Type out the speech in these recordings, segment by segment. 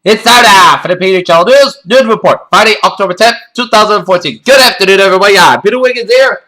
It's time now for the Peter Channel News Report, Friday, October 10th, 2014. Good afternoon, everybody. I'm Peter Wiggins here.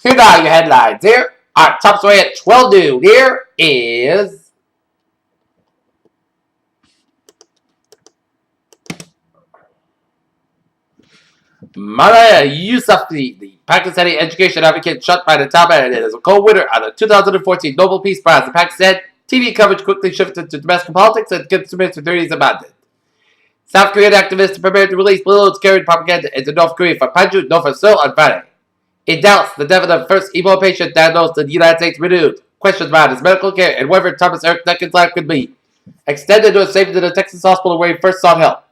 Here are your headlines here. Our top story at 12 noon here is Malaya Yousafzai, the Pakistani education advocate shot by the Taliban, is a co-winner of the 2014 Nobel Peace Prize in Pakistan. TV coverage quickly shifted to domestic politics and conspiracy theories abandoned. South Korean activists prepared to release balloons carrying propaganda into North Korea from Paju, Norfolk, Seoul on Friday. In Dallas, the death of the first Ebola patient diagnosed in the United States renewed. Questions about his medical care and whether Thomas Eric Duncan's life could be extended to a safety to the Texas hospital where he first sought help.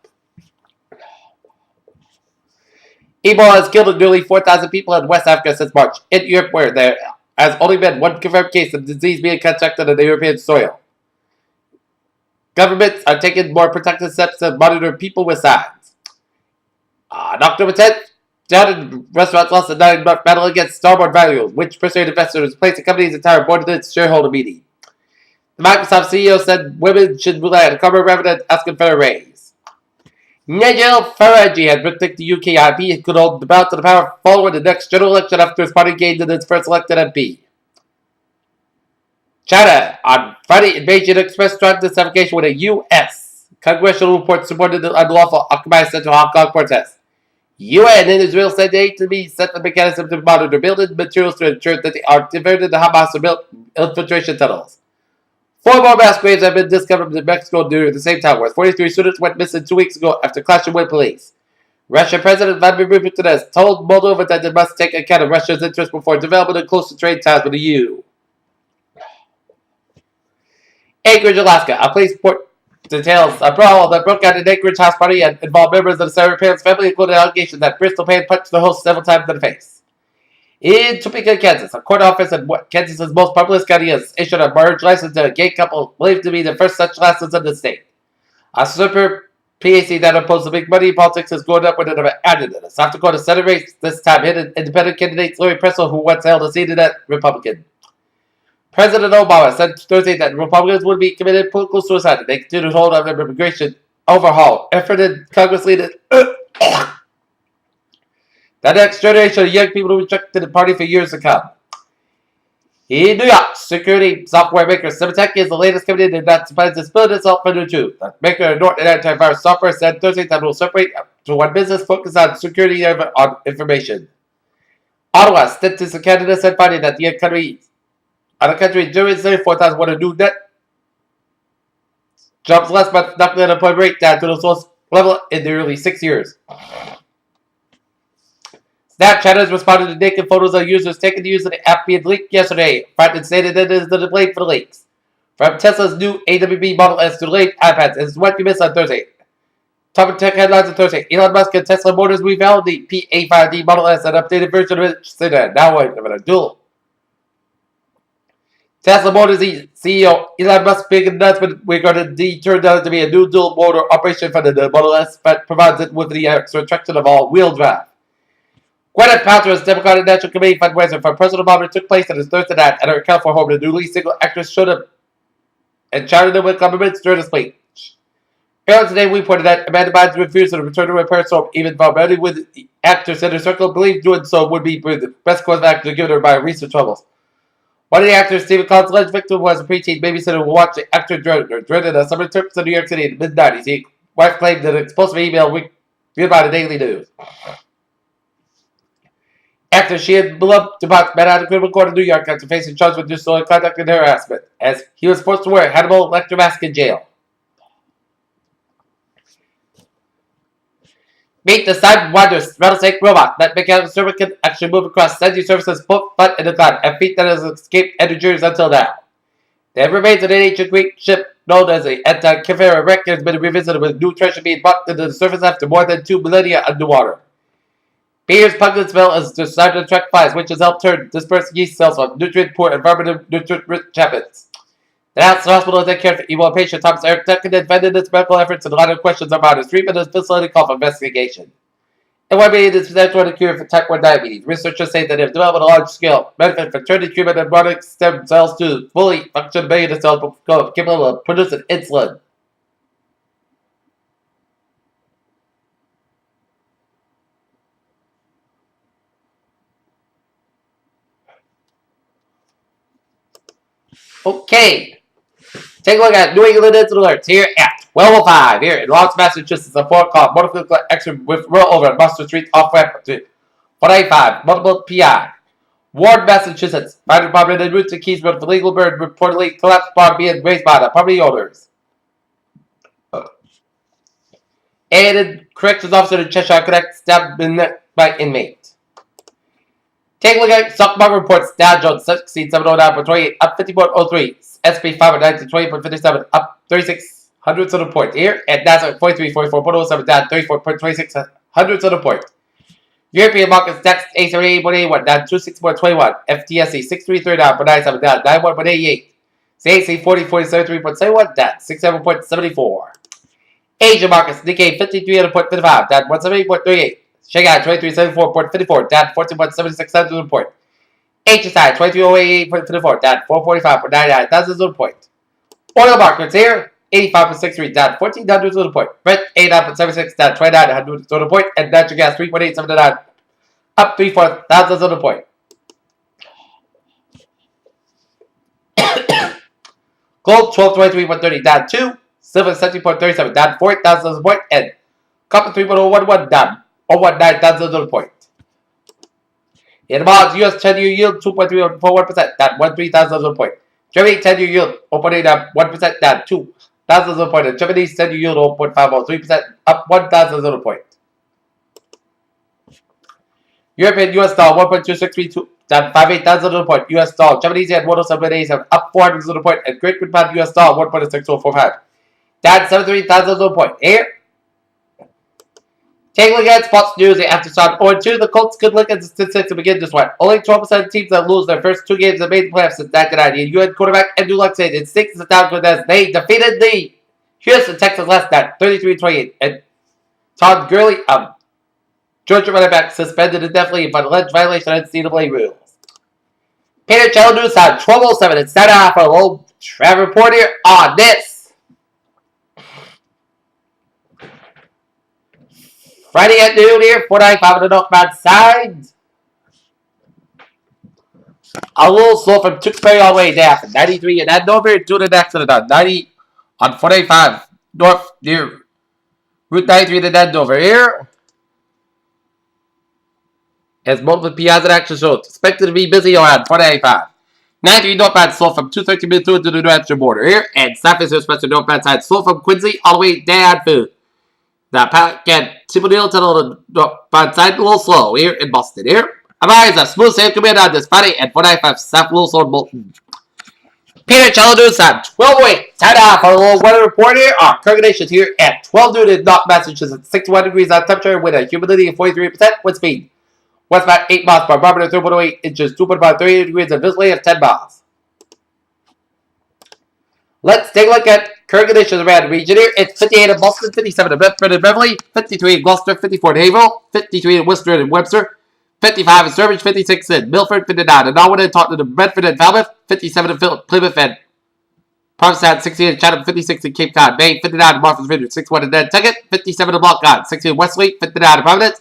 Ebola has killed nearly 4,000 people in West Africa since March. In Europe, where there has only been one confirmed case of disease being contracted on the European soil. Governments are taking more protective steps to monitor people with signs. On October 10th, down restaurants lost a 9-month battle against Starboard Value, which persuaded investors to place the company's entire board in its shareholder meeting. The Microsoft CEO said women should rely on cover rather than asking for a raise. Nigel Farage had predicted the UK IP could hold the balance of the power following the next general election after his party gained in its first elected MP. China, on Friday, in Beijing, expressed strong dissatisfaction with a U.S. congressional report supporting the unlawful occupied Central Hong Kong protests. UN and Israel said they need to be set the mechanism to monitor building materials to ensure that they are diverted to Hamas infiltration tunnels. 4 more mass graves have been discovered in Mexico during the same time, where 43 students went missing 2 weeks ago after clashing with police. Russian President Vladimir Putin has told Moldova that they must take account of Russia's interests before developing a closer trade ties with the EU. Anchorage, Alaska. A police report details a brawl that broke out in Anchorage house party and involved members of the Sarah Palin family, including allegations that Bristol Palin punched the host several times in the face. In Topeka, Kansas, a court office in Kansas' most populous county has issued a marriage license to a gay couple believed to be the first such license in the state. A super PAC that opposed the big money in politics is going up with an added in a South Dakota Senate race, this time hidden independent candidate Larry Pressel, who once held a seat in that Republican. President Obama said Thursday that Republicans would be committed political suicide if they continue to hold on their immigration overhaul effort in Congress leaders. The next generation of young people who rejected the party for years to come. In New York, security software maker Symantec is the latest company that plans to split itself into two. The maker of Norton antivirus software said Thursday that will separate to one business focused on security on information. Ottawa, statistics Canada said Friday that the country generated 34,000 a new net jobs less, but knocked the unemployment rate down to the lowest level in nearly 6 years. Snapchat has responded to naked photos of users taken to use of the app being leaked yesterday. Franklin stated that it is the blame for the leaks. From Tesla's new AWB Model S to delayed iPads, it's what you missed on Thursday. Top tech headlines on Thursday. Elon Musk and Tesla Motors revealed the PA5D Model S, an updated version of it, sedan. Now a dual. Tesla Motors CEO Elon Musk big announcement regarding the turned out to be a new dual motor operation for the Model S, but provides it with the extra attraction of all-wheel drive. Gwyneth Paltrow's Democratic National Committee fundraiser for President Obama took place on his Thursday night at her California home. The newly single actress showed up and charted with compliments during the speech. Earlier today, we pointed out Amanda Bynes refused to return to her parents' home, even though many with the actress in her circle believed doing so would be the best course of action given her by recent troubles. One of the actors, Stephen Collins' alleged victim, was a preteen babysitter who watched the actor during a summer trip to New York City in the mid-90s. His wife claimed that an explosive email viewed by the Daily News. After she had beloved DuPont met out of criminal court in New York after facing charges with disorderly conduct and harassment, as he was forced to wear a Hannibal Lecter mask in jail. Meet the Cyber Wonder rattlesnake robot. That mechanical servant can actually move across sensing surfaces, foot, butt, and the ground, and feet that has escaped injuries until now. There remains an ancient Greek ship known as the Antikythera wreck that has been revisited with new treasure being brought to the surface after more than 2 millennia underwater. Beer's pungent smell is designed to attract flies, which has helped turn dispersed yeast cells from nutrient-poor environment to nutrient-rich habits. The Dallas Hospital that cared for Ebola patient Thomas Eric Duncan defended its medical efforts and a lot of questions about his treatment and facility call for investigation. And one being is potential to cure for type 1 diabetes. Researchers say that if developed on a large scale, benefit from turning treatment embryonic stem cells to fully function billion cells capable of producing insulin. Okay. Take a look at New England Instant Alerts here at 12:05 here in Lawrence, Massachusetts. A Fort called Motorcycle Extra with rollover at Buster Street off ramp to 185 multiple PI. Ward, Massachusetts. Fire department en route to Keysburg for legal bird reportedly collapsed bar being raised by the property owners. Aided corrections officer to Cheshire Connect stabbed in the neck by inmate. Take a look at stock market reports. Dow Jones 16,709.28 up 50.03. SP 590 20.57 up 36 hundredths of a point here. And Nasdaq 43.44.07 down 34.26 hundredths of a point. European markets next A38.81 down 26.21. FTSE 6339.97 down 91.88. CAC 40.43.71 down 67.74. Asian markets Nikkei 53.55 down 178.38. Shanghai 2374.54 down 14.76 cents of a point. HSI 2308.54 down 445.99 thousands of a point. Oil markets here 85.63 down 14 hundredths of a point. Brent 89.76 down 29 hundredths of a point. And natural gas 3.879 up 3/4 thousandths of a point. Gold 1223.30 down 2. Silver 70.37 down 4 thousandths of a point. And copper 3.011 down 0.19 thousandths of a point. In bonds, U.S. 10-year yield 2.341% down 1.3 thousandths of a point. Germany 10-year yield 0.81% down 2 thousandths of a point. And Japanese 10-year yield 0.503% up 1 thousandths of a point. European U.S. dollar 1.2632 down 58 thousandths of a point. U.S. dollar Japanese yen 107.87 up 4 hundredths of a point. And Great Britain pound U.S. dollar 1.6045 down 73 thousandths of a point. Here. Take a look at sports news after start 0-2. The Colts could look at the statistics to begin this one. Only 12% of teams that lose their first 2 games have made the playoffs since 1990. UN quarterback Andrew Luck said it stinks the down as they defeated the Houston Texans last night 33-28. And Todd Gurley of Georgia running back suspended indefinitely for alleged violation of NCAA rules. Peter Channel News on 12:07. It's time out for a little travel report here on this. Friday at noon here, 495 on the northbound side. A little slow from Tewksbury all the way down from 93 and Andover to the next one on 90 on 495 north near Route 93 to Andover here. As multiple PIs and action shows, expected to be busy around 495. 93 northbound slow from 230 Minnesota to the New Hampshire border here. And San Francisco Express northbound side slow from Quincy all the way down to the Packet Tipperary to the side a little slow here in Boston here. Otherwise, a smooth safe command on this Friday at 495 South Little Slow Bolton. Peter Chaladuce on 1208. Time out for a little weather report here. Our current conditions here at 12 noon in North Massachusetts. 61 degrees on temperature with a humidity of 43%. Wind speed westbound 8 miles per barometer, 3.08 inches, 2.38 degrees, and visibility of 10 miles. Let's take a look at current conditions around the region here. It's 58 in Boston, 57 in Bedford and Beverly, 53 in Gloucester, 54 in Haverhill, 53 in Worcester and Webster, 55 in Sturbridge, 56 in Milford, 59 in Norwood and Taunton and Bedford and Falmouth, 57 in Plymouth and Provincetown, 60 in Chatham, 56 in Cape Cod, Maine, 59 in Martha's Vineyard, 61 in Nantucket, 57 in Block 60 in Westlake, 59 in Providence,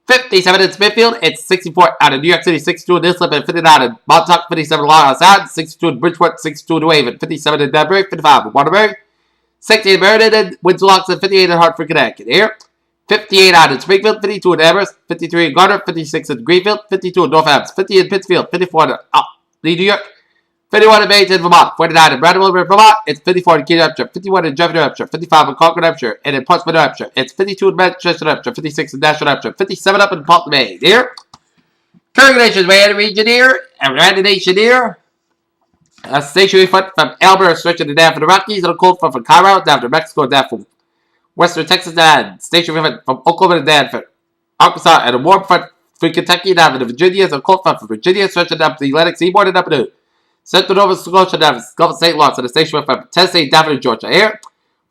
57 in Smithfield, it's 64 out of New York City, 62 in Islip, and 59 in Montauk, 57 in Long Island, 62 in Bridgeport, 62 in New Haven, 57 in Danbury, 55 in Waterbury, 60 in Meriden and Windsor, 58 in Hartford, Connecticut here, 58 out in Springfield, 52 in Amherst, 53 in Garner, 56 in Greenfield, 52 in Northampton, 50 in Pittsfield, 54 in New York, 51 in Bennington, Vermont, 49 in Bradwell, Vermont, it's 54 in Keene, New Hampshire, 51 in Jeff, New Hampshire, 55 in Concord, New Hampshire, and in Portsmouth, New Hampshire, it's 52 in Manchester, New Hampshire, 56 in Nashville, New Hampshire, 57 up in Portland, Maine here. Current nation's Rand region here, and Rand Nation here. A stationary front from Alberta stretching down from the Rockies, and a cold front from Colorado down to Mexico, down from Western Texas, and stationary front from Oklahoma down from Arkansas, and a warm front from Kentucky down to Virginia, and a cold front from Virginia stretching down to the Atlantic Seaboard and up to Central Nova Scotia down to Gulf of St. Lawrence, and a stationary from Tennessee down to Georgia here.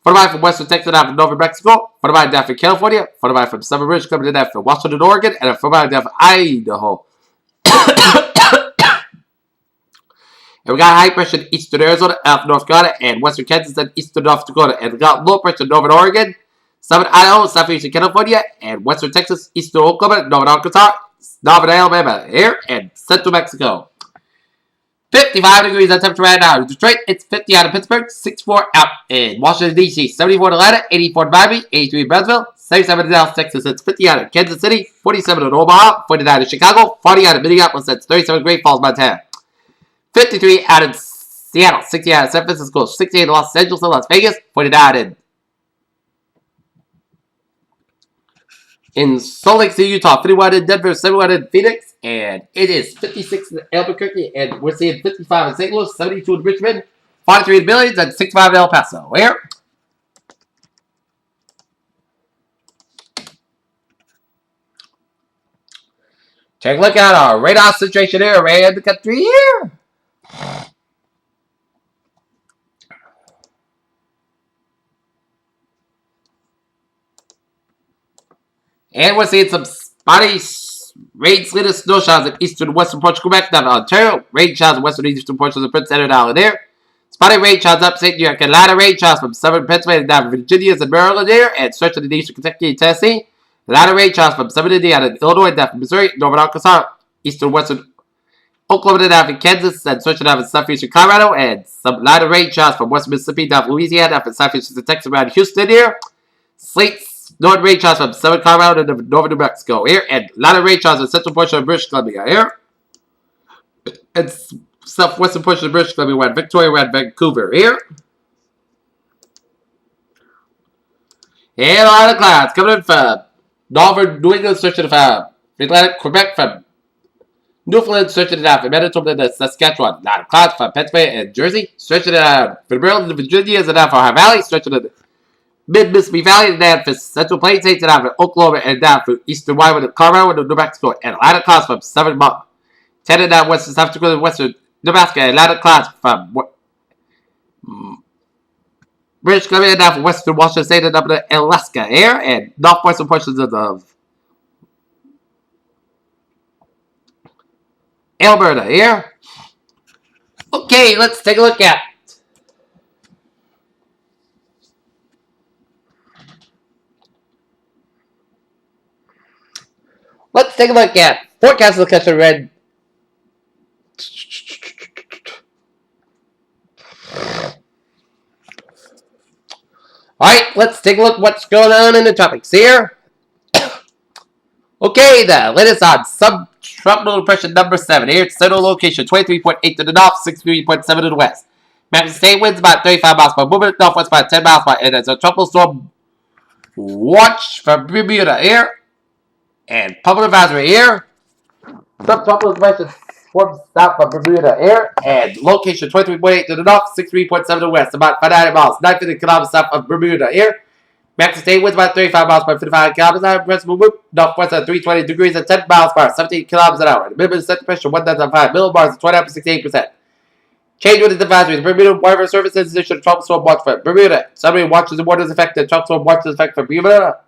45 from Western Texas down from Northern Mexico, 45 down from California, 45 from Southern British Columbia down from Washington, Oregon, and a 45 down from Idaho. And we got high pressure in eastern Arizona, North Carolina, and western Kansas, and eastern North Dakota. And we got low pressure in northern Oregon, southern Idaho, southeastern California, and western Texas, eastern Oklahoma, northern Arkansas, northern Alabama here, and central Mexico. 55 degrees on temperature right now. In Detroit, it's 50 out of Pittsburgh, 64 out in Washington, D.C., 74 in Atlanta, 84 in Miami, 83 in Brownsville, 77 in Dallas, Texas, it's 50 out of Kansas City, 47 in Omaha, 49 in Chicago, 40 out of Minneapolis, that's 37 in Great Falls, Montana, 53 out in Seattle, 60 out in San Francisco, 68 in Los Angeles and Las Vegas, 49 in Salt Lake City, Utah, 51 in Denver, 71 in Phoenix, and it is 56 in Albuquerque, and we're seeing 55 in St. Louis, 72 in Richmond, 43 in Billings, and 65 in El Paso. Where? Take a look at our radar situation here around the country here. And we're seeing some spotty rain, sleet, and snow showers in eastern and western parts of Quebec, down in Ontario. Rain showers in western and eastern portions of Prince Edward Island there. Spotty rain showers upstate New York and Atlanta. Rain showers from southern Pennsylvania down to Virginia and Maryland there. And stretching to eastern Kentucky and Tennessee. Atlanta rain showers from southern Indiana and Illinois down to Missouri, northern Arkansas, eastern and western Oklahoma down to Kansas, and stretching down to southeastern Colorado. And some lighter rain showers from western Mississippi down to Louisiana, down to southeastern Texas around Houston here. Sleet, northern rain showers from southern Colorado to northern New Mexico here, and a lot of rain showers in central portion of British Columbia here, and southwestern portion of British Columbia around Victoria, around Vancouver here, and a lot of clouds coming in from northern New England, stretching from Atlantic Quebec, from Newfoundland, stretching it out from Manitoba to Saskatchewan. A lot of clouds from Pennsylvania and Jersey, stretching it out from Maryland to Virginia, and down from Ohio Valley, stretching it Mid-Mississippi Valley, and down for Central Plains States, and down for Oklahoma, and down for eastern Wyoming, Colorado, and New Mexico, and a lot of clouds from southern Mountain. 10 and down western South Dakota, western Nebraska, and a lot of clouds from British Columbia, and down from western Washington State, and up to Alaska here, and northwestern portions of Alberta here. Okay, let's take a look at forecast of the country red. Alright, let's take a look at what's going on in the tropics here. Okay, the latest on subtropical depression number 7 here. It's central location 23.8 to the north, 63.7 to the west. Mountain state winds about 35 miles per moment, northwest about 10 miles per hour, and there's a tropical storm watch for Bermuda here. And public advisory here. Subtropical depression forms south from Bermuda here. And location 23.8 to the north, 63.7 to the west, about 590 miles, 950 kilometers south of Bermuda here. Maximum state winds about 35 miles per 55 kilometers an hour. West movement northwest at 320 degrees at 10 miles per hour, 17 kilometers an hour. The minimum set pressure 1.5 millibars, 29.68%. Change with the advisories. Bermuda Weather Services issued a tropical storm watch for Bermuda. Summary watches and warnings affected. Tropical storm watches affect for Bermuda.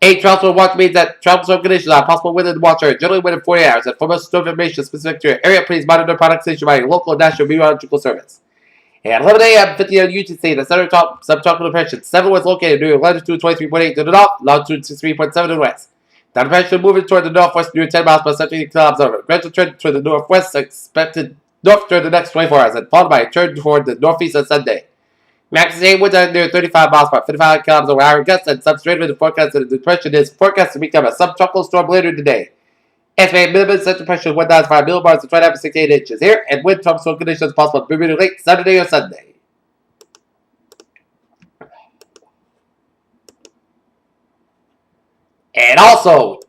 A tropical storm watch means that tropical storm conditions are possible within the watch area, generally within 40 hours. And for most storm information specific to your area, please monitor products issued by your local National Meteorological Service. At 11 a.m., 50 on UTC, the center of subtropical depression 7 was located near longitude 23.8 to the north, longitude 63.7 to the west. The depression moving toward the northwest near 10 miles per 17 kilometers over. Gradual trend toward the northwest, expected north during the next 24 hours, and followed by a turn toward the northeast on Sunday. Maximum winds are near 35 miles per 55 kilometers over hour gusts, and substrate with the forecast of the depression is forecast to become a subtropical storm later today. Estimated minimum central pressure 1,005 millibars to 29.68 inches here, and wind tropical conditions possible Bermuda late Saturday or Sunday. And also,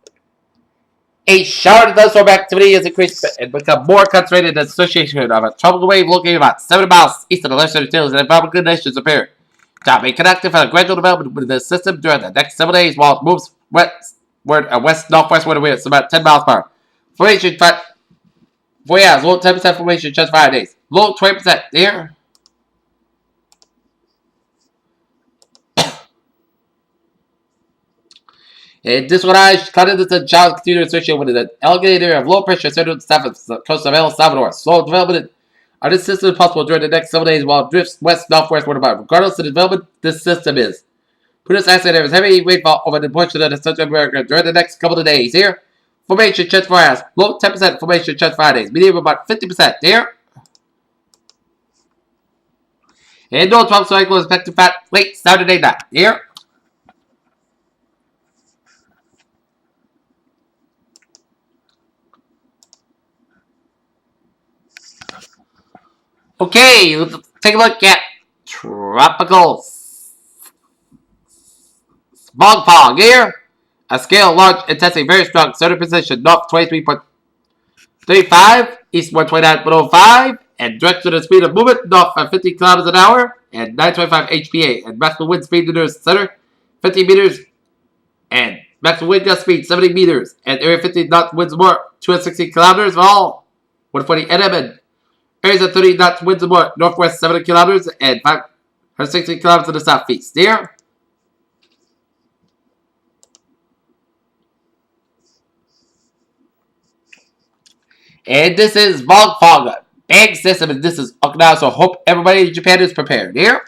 a shower of thunderstorm activity has increased and become more concentrated in association of a tropical wave located about 7 miles east of the left side of the and environmental conditions appear to be connected for the gradual development of the system during the next 7 days while it moves west-northwest wind winds about 10 miles per hour. Formation 4 hours, low 10% formation just 5 days. Low 20% here. And this one I cutting the child continue associated with an elevated area of low pressure centered south of the coast of El Salvador. Slow development of this system is possible during the next 7 days while it drifts west-northwest wind about. Regardless of the development this system is. Put this asset there is heavy rainfall over the portion of the Central America during the next couple of days here. Formation chance for us. Low 10% formation chance Fridays. Medium about 50% there. And no 12 cycle expected fat late Saturday night. Here. Okay, let's take a look at tropical smog fog here. A scale large intensity, very strong. Center position north 23.35, east 129.05, and direction of speed of movement north at 50 kilometers an hour and 925 HPA. And maximum wind speed to the center 50 meters and maximum wind gust speed 70 meters. And area 50 knots winds more 260 kilometers all 140 NM. And areas of 30 knots winds more northwest 70 kilometers and 560 kilometers to the southeast. There. And this is Vog Fog. Big system, and this is Okinawa, so hope everybody in Japan is prepared. Here.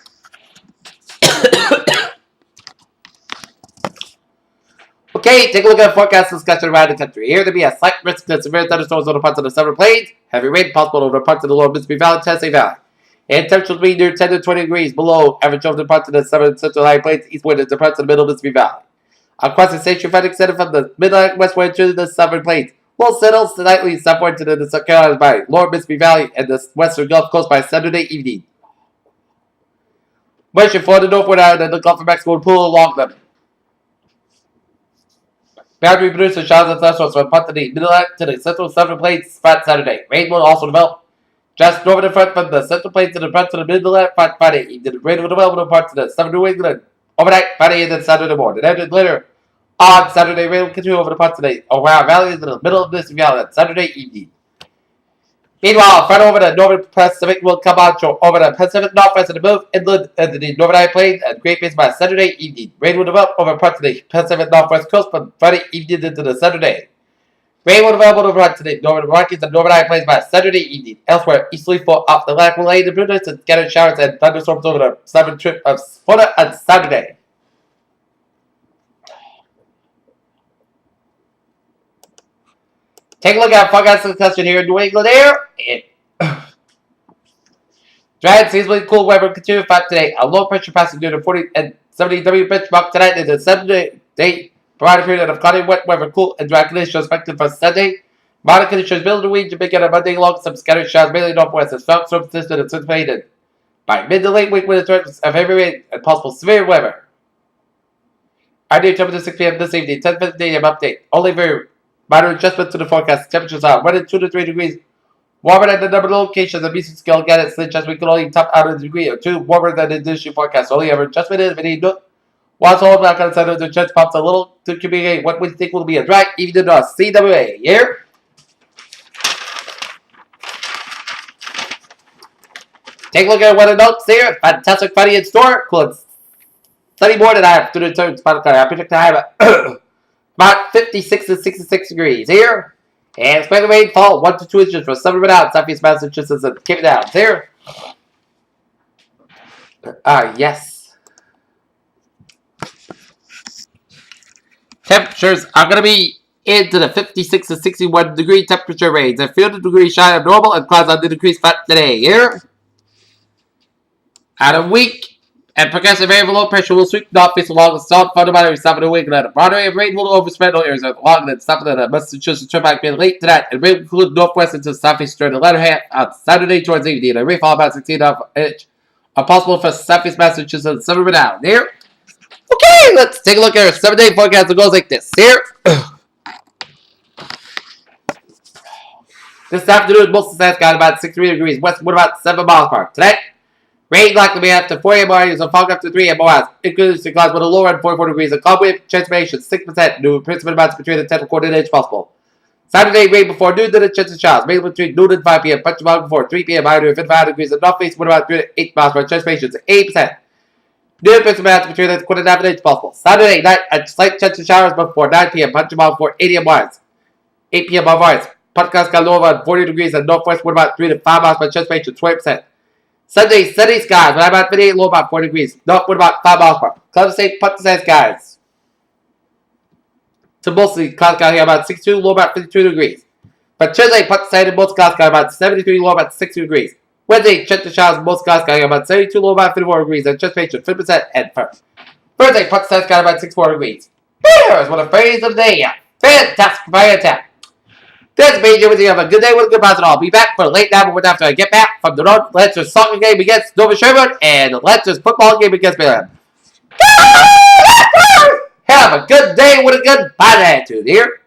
Okay, take a look at the forecast discussion around the country. Here to be a slight risk of severe thunderstorms over parts of the southern plains. Heavy rain possible over parts of the lower Mississippi Valley, Tennessee Valley. And temperatures will be near 10 to 20 degrees below average over the parts of the southern and central high plains, east wind into parts of the middle Mississippi Valley. Across the state, traffic extended from the mid-Atlantic westward to the southern plains. Will settle slightly southward to the South Carolinas by lower Mississippi Valley and the western Gulf Coast by Saturday evening. Moisture for the northward island and the Gulf of Mexico will pull along them. Boundary producer showers and thunderstorms from parts of the mid-Atlantic to the central southern plains spot Saturday. Rain will also develop just north of the front from the central plains to the front to the mid-Atlantic spot Friday evening. Rain will develop in parts of the southern New England overnight, Friday and then Saturday morning. And then later on Saturday, rain will continue over the parts of the Ohio Valley into the middle of this valley on Saturday evening. Meanwhile, front over the northern Pacific will come on over the Pacific Northwest and move inland into the Northern High Plains and Great Basin by Saturday evening. Rain will develop over parts of the Pacific Northwest coast from Friday evening into the Saturday. Rain will develop over parts of the Northern Rockies and Northern High Plains by Saturday evening. Elsewhere, easterly for off the Atlantic will lay the prudence and scattered showers and thunderstorms over the southern trip of Florida on Saturday. Take a look at forecast discussion here in New England air. Dry and seasonally cool weather continue to fight today. A low pressure passing near the 40 and 70 W benchmark tonight in the 7-day provided a period of cloudy, wet weather, cool and dry conditions expected for Sunday. Moderate conditions middle of the week to begin on Monday long. Some scattered showers mainly northwest and strong storm persistent and anticipated. By mid to late week with threats of heavy rain and possible severe weather. Our new temperature 6 p.m. this evening. 10:50 a.m. update. Only very minor adjustment to the forecast. Temperatures are 1 and 2 to 3 degrees warmer than the number of locations of music scale. Again, it's just we can only top out a degree or 2 warmer than the industry forecast. Only ever adjustment is if any once all back on the side of the church pops a little to communicate what we think will be a dry evening on CWA. Here. Take a look at what the notes here. Fantastic Friday in store. Cool. Sunny morning. I have to return spot. I predict to have about 56 to 66 degrees here. And expect rainfall 1 to 2 inches for summer out southeast Massachusetts and Cape Downs here. Yes. Temperatures are going to be into the 56 to 61 degree temperature range. A few degrees shy of normal and clouds on the decreased flat today here. Out of week. And progressive area of low pressure will sweep northeast along the south fundamental south of New England. A broad area of rain will overspread all areas along the south of the Massachusetts Turnpike being late tonight. And rain will include northwest into southeast during the latter half on Saturday towards evening. And rainfall about 16.5 inches are possible for southeast Massachusetts and summer down. Here. Okay, let's take a look at our 7-day forecast. It goes like this. Here. This afternoon, most of the sky got about 63 degrees. West wind about 7 miles per hour. Tonight. Rain likely to be after 4 a.m. hours and fog after 3 a.m. hours. Increasing clouds with a low end 44 degrees. A cloud wave transformation 6%. New principal amounts between the 10 and 14 inch possible. Saturday rain before noon to the chance of showers. Mainly between noon and 5 p.m. Punch before 3 p.m. Higher to 55 degrees. And northeast wind about 3 to 8 miles per hour. Transformation 8%. New principal amounts between the 4.5 inch possible. Saturday night a slight chance of showers before 9 p.m. Punch before 8 a.m. hours. 8 p.m. hours. Podcast got low about 40 degrees and northwest wind about 3 to 5 miles per hour. Transformation 20%. Sunday, sunny skies, but about 58, low about 40 degrees. North wind about 5 miles per hour. Cloudy state, put the skies. to mostly clouds got here about 62, low about 52 degrees. But Tuesday, participated most clouds got about 73, low about 60 degrees. Wednesday, check the showers, most clouds got here about 72, low about 54 degrees. Anticipation 50% and first. Thursday, participated got about 64 degrees. Here's what a phrase of the day. Fantastic fire attack. This means you have a good day with a good positive. I'll be back for the late night after I get back from the road. Leicester soccer game against Nova Sherwood and the Leicester's football game against Milan. Have a good day with a good attitude here.